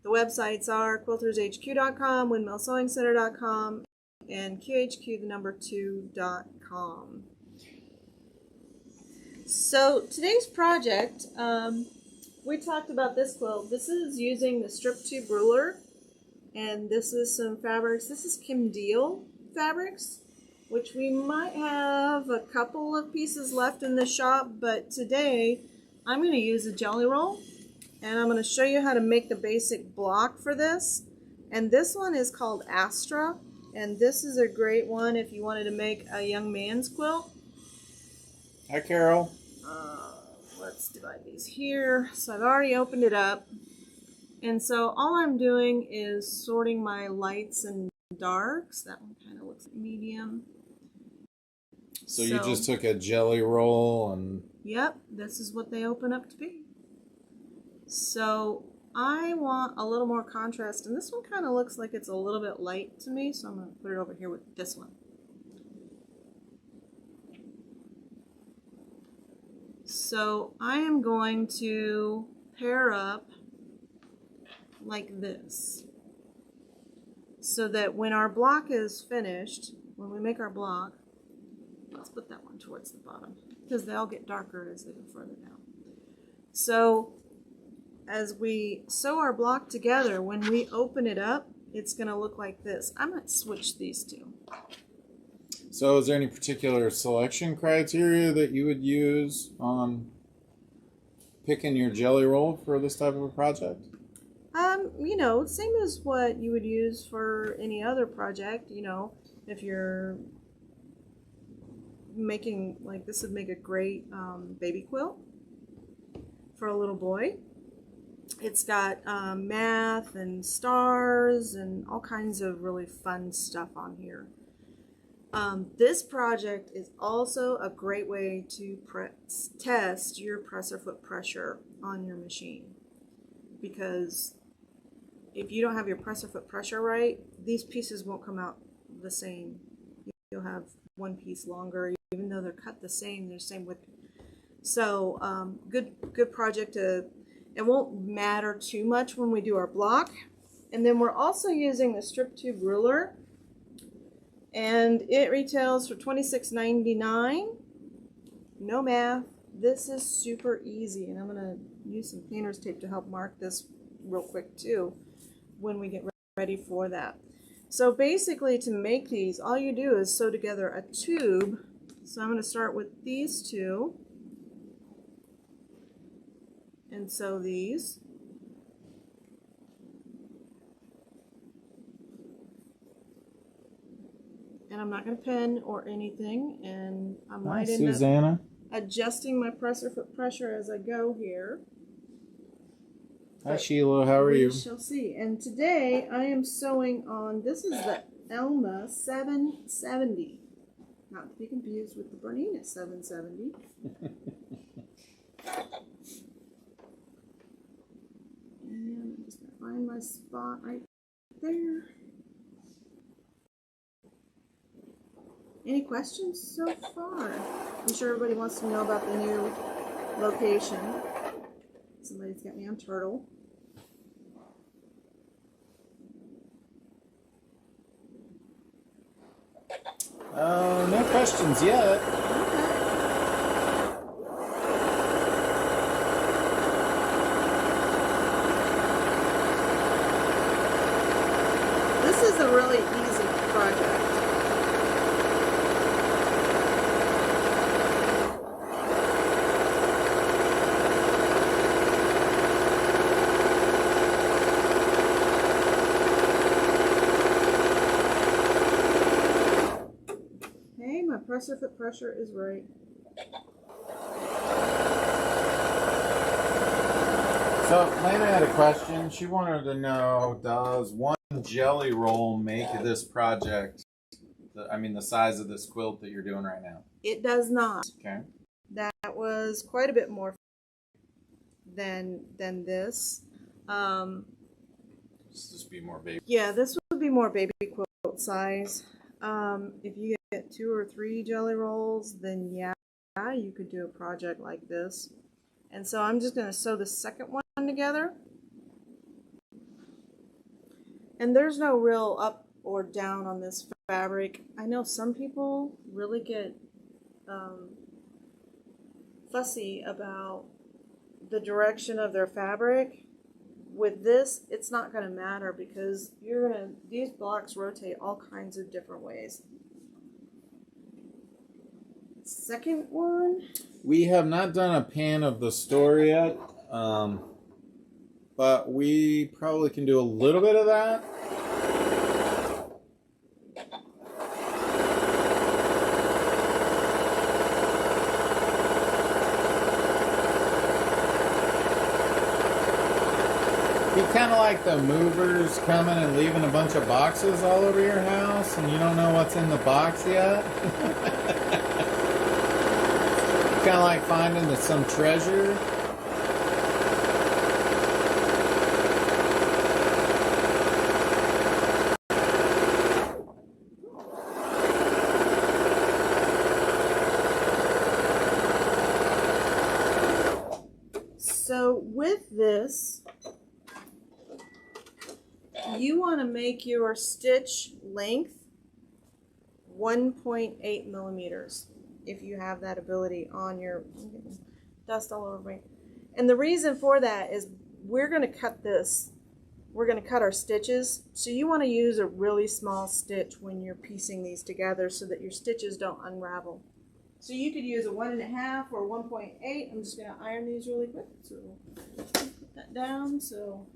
The websites are quiltershq.com, windmillsewingcenter.com, and QHQ2.com. So today's project, we talked about this quilt. This is using the strip tube ruler, and this is some fabrics. This is Kim Deal fabrics, which we might have a couple of pieces left in the shop, but today I'm going to use a jelly roll, and I'm going to show you how to make the basic block for this. And this one is called Astra, and this is a great one if you wanted to make a young man's quilt. Hi, Carol. Let's divide these here. So I've already opened it up. And so all I'm doing is sorting my lights and darks. That one kind of looks medium. So you just took a jelly roll and... Yep, this is what they open up to be. So I want a little more contrast. And this one kind of looks like it's a little bit light to me. So I'm going to put it over here with this one. So I am going to pair up like this, so that when our block is finished, when we make our block, let's put that one towards the bottom because they all get darker as they go further down. So as we sew our block together, when we open it up, it's going to look like this. I might switch these two. So is there any particular selection criteria that you would use on picking your jelly roll for this type of a project? You know, same as what you would use for any other project. You know, if you're making, like, this would make a great baby quilt for a little boy. It's got math and stars and all kinds of really fun stuff on here. This project is also a great way to test your presser foot pressure on your machine, because if you don't have your presser foot pressure right, these pieces won't come out the same. You'll have one piece longer, even though they're cut the same, they're the same width. So good project to, it won't matter too much when we do our block. And then we're also using the strip tube ruler, and it retails for $26.99. No math. This is super easy, and I'm going to use some painter's tape to help mark this real quick too when we get ready for that. So basically, to make these, all you do is sew together a tube. So I'm going to start with these two and sew these. And I'm not going to pin or anything, and I might end up adjusting my presser foot pressure as I go here. Hi, Sheila, how are you? We shall see. And today I am sewing on, this is the Elma 770. Not to be confused with the Bernina 770. And I'm just going to find my spot right there. Any questions so far? I'm sure everybody wants to know about the new location. Somebody's got me on turtle. No questions yet. This is a really easy project. Presser foot pressure is right. So Lana had a question. She wanted to know, does one jelly roll make this project, the size of this quilt that you're doing right now? It does not. Okay. That was quite a bit more than this. Just be more baby. Yeah, this would be more baby quilt size. If you get 2 or 3 jelly rolls, then yeah, you could do a project like this. And so I'm just going to sew the second one together. And there's no real up or down on this fabric. I know some people really get fussy about the direction of their fabric. With this, it's not going to matter because these blocks rotate all kinds of different ways. Second one. We have not done a pan of the store yet, but we probably can do a little bit of that. Be kind of like the movers coming and leaving a bunch of boxes all over your house and you don't know what's in the box yet. Kind of like finding some treasure. So with this, you want to make your stitch length 1.8 millimeters if you have that ability on your dust all over me. And the reason for that is we're going to cut this. We're going to cut our stitches. So you want to use a really small stitch when you're piecing these together so that your stitches don't unravel. So you could use a 1.5 or 1.8. I'm just going to iron these really quick. So put that down. So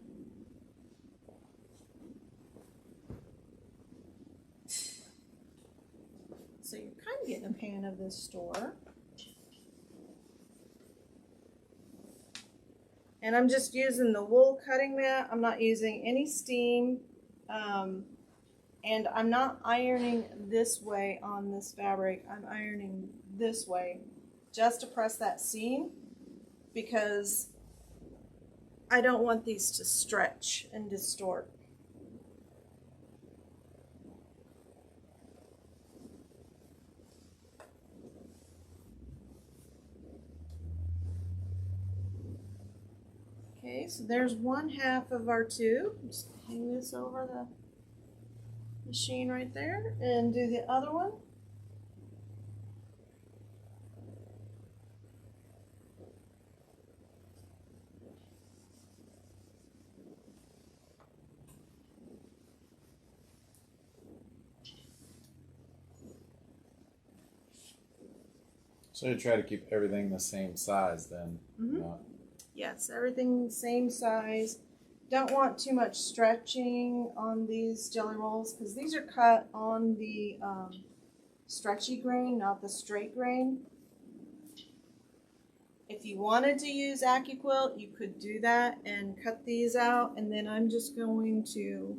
you're kind of getting a pan of this store. And I'm just using the wool cutting mat. I'm not using any steam. And I'm not ironing this way on this fabric. I'm ironing this way just to press that seam because I don't want these to stretch and distort. Okay, so there's 1/2 of our tube. Just hang this over the machine right there and do the other one. So you try to keep everything the same size then. Yes, everything same size. Don't want too much stretching on these jelly rolls because these are cut on the stretchy grain, not the straight grain. If you wanted to use AccuQuilt, you could do that and cut these out. And then I'm just going to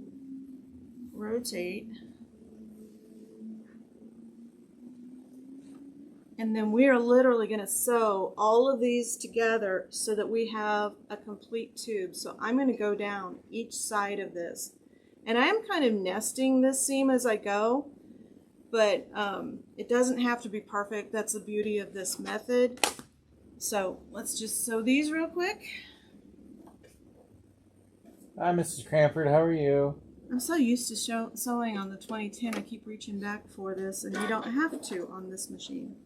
rotate. And then we are literally going to sew all of these together so that we have a complete tube. So I'm going to go down each side of this. And I am kind of nesting this seam as I go, but it doesn't have to be perfect. That's the beauty of this method. So let's just sew these real quick. Hi, Mrs. Cranford. How are you? I'm so used to sewing on the 2010. I keep reaching back for this, and you don't have to on this machine.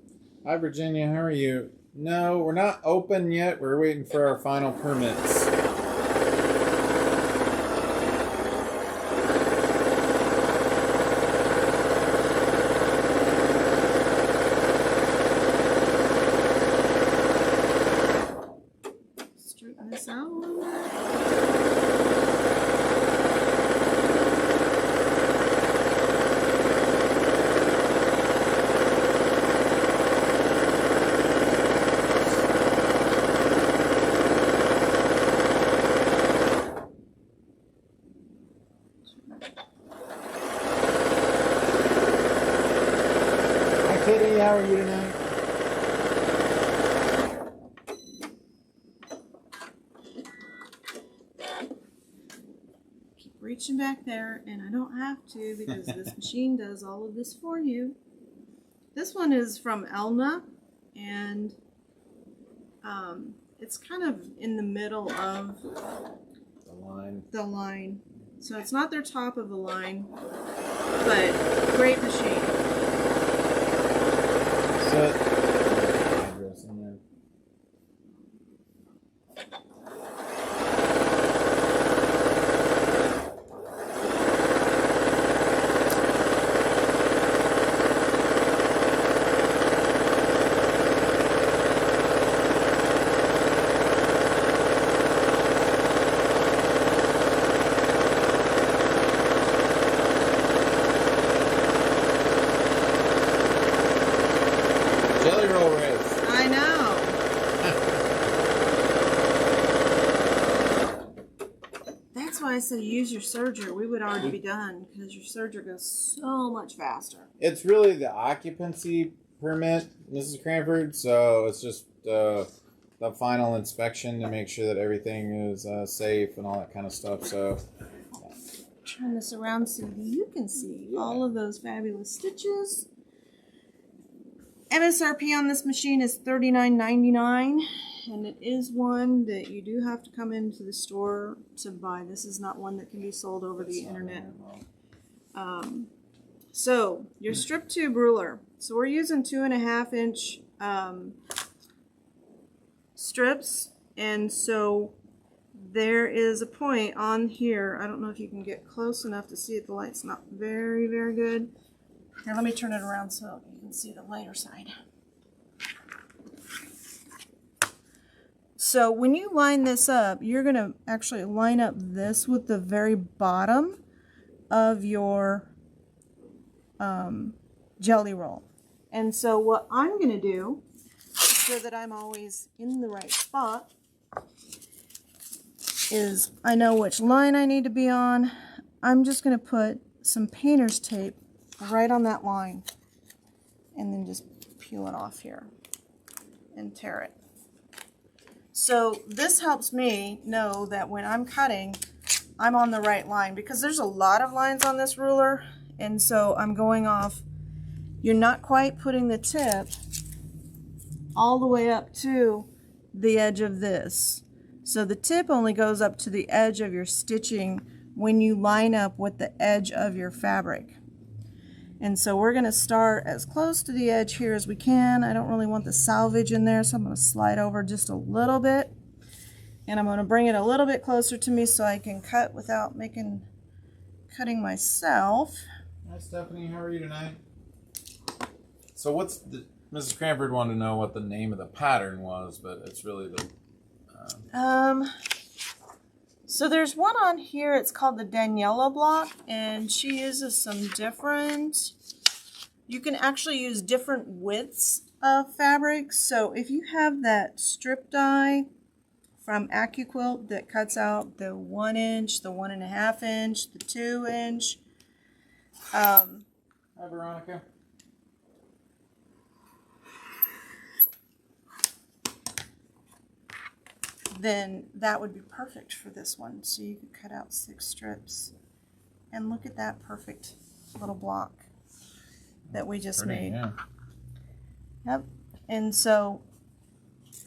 Hi, Virginia. How are you? No, we're not open yet. We're waiting for our final permits. Straighten this out a little bit. Kitty, how are you tonight? Keep reaching back there, and I don't have to because this machine does all of this for you. This one is from Elna, and it's kind of in the middle of The line. the line. So it's not their top of the line, but great machine. So, address in there. Jelly roll race. I know. That's why I said use your serger. We would already be done because your serger goes so much faster. It's really the occupancy permit, Mrs. Cranford. So it's just the final inspection to make sure that everything is safe and all that kind of stuff. So Turn this around so you can see all of those fabulous stitches. MSRP on this machine is $39.99, and it is one that you do have to come into the store to buy. This is not one that can be sold over the internet. So your strip tube ruler. So we're using 2.5 inch strips, and so there is a point on here. I don't know if you can get close enough to see it. The light's not very, very good. Here, let me turn it around so you can see the lighter side. So when you line this up, you're going to actually line up this with the very bottom of your jelly roll. And so what I'm going to do, so that I'm always in the right spot, is I know which line I need to be on. I'm just going to put some painter's tape right on that line and then just peel it off here and tear it. So this helps me know that when I'm cutting, I'm on the right line, because there's a lot of lines on this ruler, and so I'm going off. You're not quite putting the tip all the way up to the edge of this. So the tip only goes up to the edge of your stitching when you line up with the edge of your fabric. And so we're going to start as close to the edge here as we can. I don't really want the salvage in there, so I'm going to slide over just a little bit. And I'm going to bring it a little bit closer to me so I can cut without cutting myself. Hi Stephanie, how are you tonight? So what's Mrs. Cranford wanted to know what the name of the pattern was, but it's really the... So there's one on here, it's called the Daniela block, and she uses some different, you can actually use different widths of fabric. So if you have that strip die from Quilt that cuts out the 1 inch, the 1.5 inch, the 2 inch. Hi Veronica. Then that would be perfect for this one. So you could cut out 6 strips. And look at that perfect little block that we just made. Yeah. Yep. And so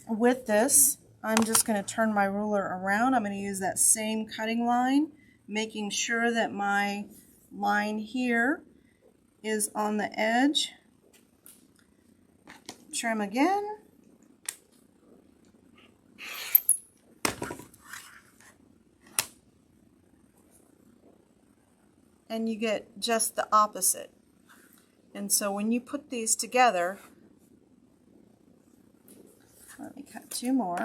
with this, I'm just going to turn my ruler around. I'm going to use that same cutting line, making sure that my line here is on the edge. Trim again. And you get just the opposite. And so when you put these together, let me cut 2 more.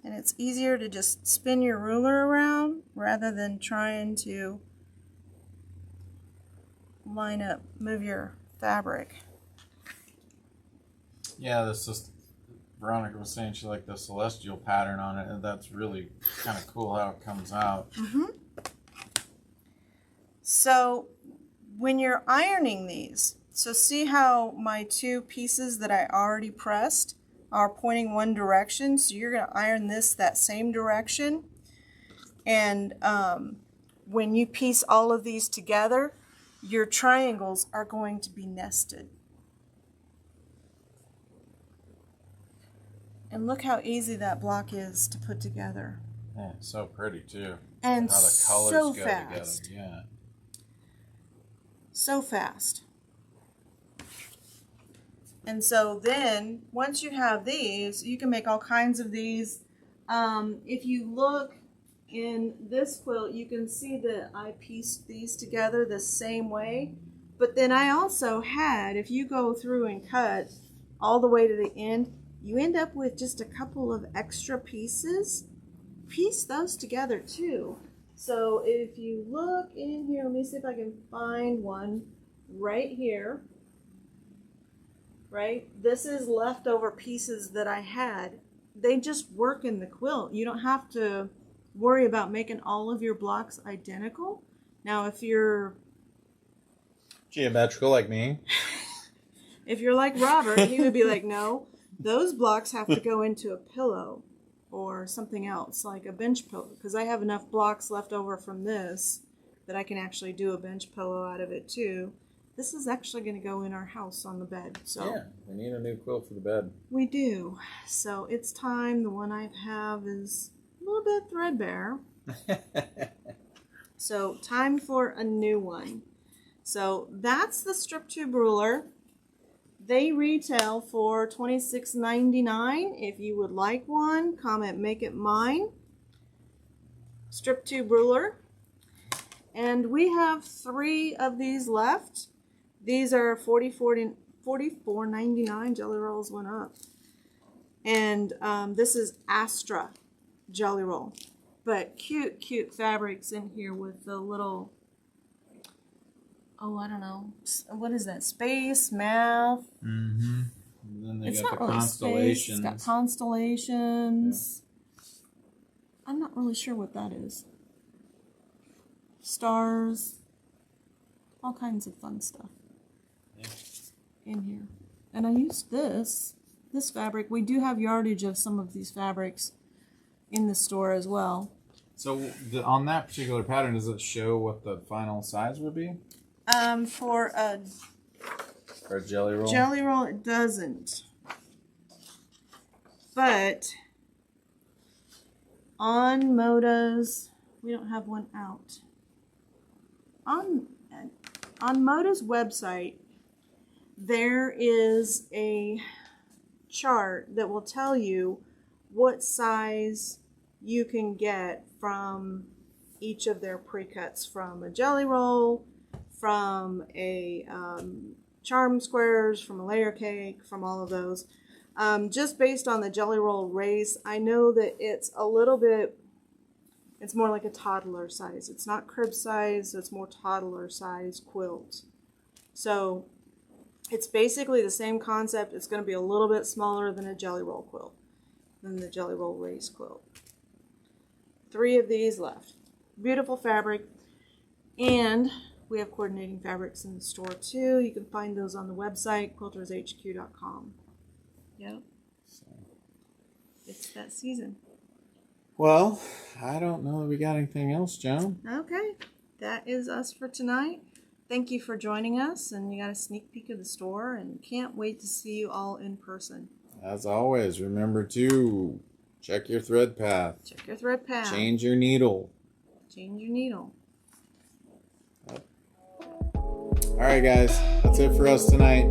And it's easier to just spin your ruler around rather than trying to line up, move your fabric. Yeah, this is, Veronica was saying she liked the celestial pattern on it, and that's really kind of cool how it comes out. Mm-hmm. So when you're ironing these, so see how my 2 pieces that I already pressed are pointing one direction, so you're going to iron this that same direction. And when you piece all of these together, your triangles are going to be nested. And look how easy that block is to put together. Yeah, so pretty too. And how the colors so go fast. together. Yeah. So fast. And so then, once you have these, you can make all kinds of these. If you look in this quilt, you can see that I pieced these together the same way. But then I also had, if you go through and cut all the way to the end, you end up with just a couple of extra pieces. Piece those together too. So if you look in here, let me see if I can find one right here. Right? This is leftover pieces that I had. They just work in the quilt. You don't have to worry about making all of your blocks identical. Now, if you're geometrical like me, if you're like Robert, he would be like, no, those blocks have to go into a pillow or something else, like a bench pillow, because I have enough blocks left over from this that I can actually do a bench pillow out of it too. This is actually going to go in our house on the bed. So yeah, we need a new quilt for the bed. We do. So it's time. The one I have is a little bit threadbare. So time for a new one. So that's the strip tube ruler. They retail for $26.99. If you would like one, comment make it mine. Strip tube ruler. And we have 3 of these left. These are $44.99. Jelly rolls went up. And this is Astra Jelly Roll. But cute, cute fabrics in here with the little, oh, I don't know. What is that? Space, math. Mm-hmm. And then they It's got not the really constellations. space. It's got constellations. Yeah. I'm not really sure what that is. Stars. All kinds of fun stuff. In here. And I used this fabric. We do have yardage of some of these fabrics in the store as well. So on that particular pattern, does it show what the final size would be? For a jelly roll? Jelly roll, it doesn't. But on Moda's, we don't have one out. On Moda's website, there is a chart that will tell you what size you can get from each of their pre-cuts, from a jelly roll, from a charm squares, from a layer cake, from all of those. Just based on the jelly roll race, I know that it's a little bit, it's more like a toddler size. It's not crib size, it's more toddler size quilt. So it's basically the same concept. It's going to be a little bit smaller than a jelly roll quilt, than the jelly roll race quilt. 3 of these left. Beautiful fabric. And we have coordinating fabrics in the store too. You can find those on the website, quiltershq.com. Yep. It's that season. Well, I don't know if we got anything else, Joan. Okay. That is us for tonight. Thank you for joining us, and you got a sneak peek of the store, and can't wait to see you all in person. As always, remember to check your thread path. Check your thread path. Change your needle. Change your needle. All right, guys. That's it for us tonight.